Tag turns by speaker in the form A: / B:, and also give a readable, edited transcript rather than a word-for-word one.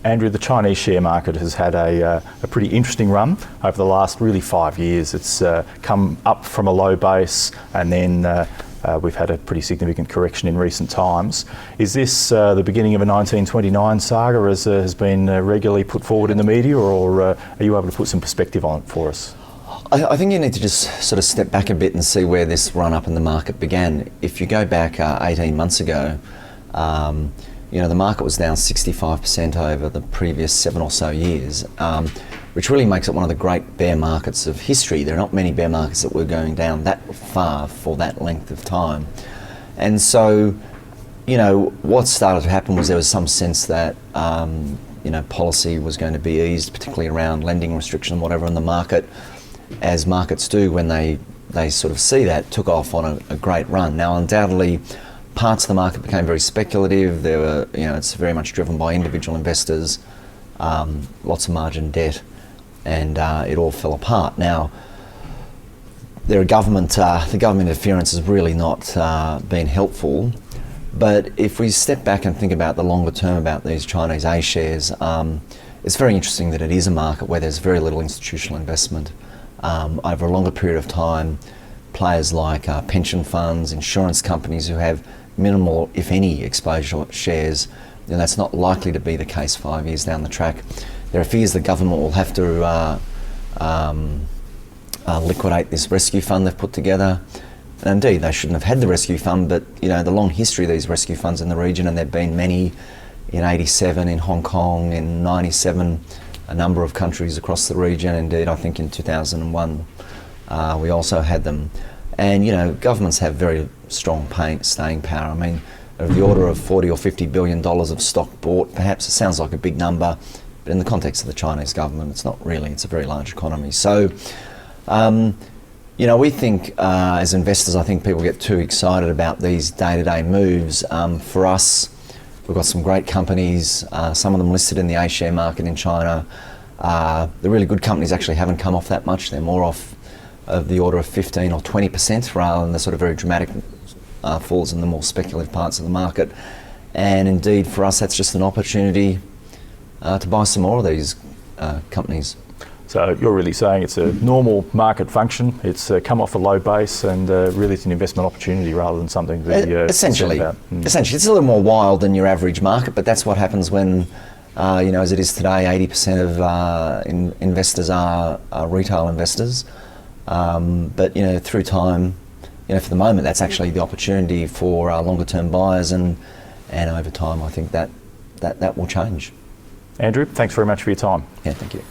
A: Andrew, the Chinese share market has had a pretty interesting run over the last really 5 years. It's come up from a low base, and then we've had a pretty significant correction in recent times. Is this the beginning of a 1929 saga, as has been regularly put forward in the media, or are you able to put some perspective on it for us?
B: I think you need to just sort of step back a bit and see where this run up in the market began. If you go back 18 months ago, the market was down 65% over the previous 7 or so years, which really makes it one of the great bear markets of history. There are not many bear markets that were going down that far for that length of time. And so, what started to happen was there was some sense that policy was going to be eased, particularly around lending restriction and whatever in the market, as markets do when they sort of see that, took off on a great run. Now, undoubtedly, parts of the market became very speculative. There were, it's very much driven by individual investors, lots of margin debt, and it all fell apart. Now, the government interference has really not been helpful. But if we step back and think about the longer term about these Chinese A shares, it's very interesting that it is a market where there's very little institutional investment. Over a longer period of time, players like pension funds, insurance companies who have minimal, if any, exposure to shares, that's not likely to be the case 5 years down the track. There are fears the government will have to liquidate this rescue fund they've put together. And indeed, they shouldn't have had the rescue fund, but the long history of these rescue funds in the region, and there have been many in 87, in Hong Kong, in 97, a number of countries across the region. Indeed, I think in 2001 we also had them. And governments have very strong staying power. I mean, of the order of $40 or $50 billion of stock bought, perhaps it sounds like a big number, but in the context of the Chinese government, it's not really. It's a very large economy. So, we think as investors, I think people get too excited about these day-to-day moves. For us, we've got some great companies, some of them listed in the A-share market in China. The really good companies actually haven't come off that much. They're more off of the order of 15 or 20% rather than the sort of very dramatic falls in the more speculative parts of the market. And indeed, for us, that's just an opportunity to buy some more of these companies.
A: So you're really saying it's a normal market function, it's come off a low base, and really it's an investment opportunity rather than something to be
B: essentially,
A: about.
B: Essentially, it's a little more wild than your average market, but that's what happens when, as it is today, 80% of investors are retail investors. But through time, for the moment, that's actually the opportunity for longer term buyers, and over time, I think that will change.
A: Andrew, thanks very much for your time.
B: Yeah, thank you.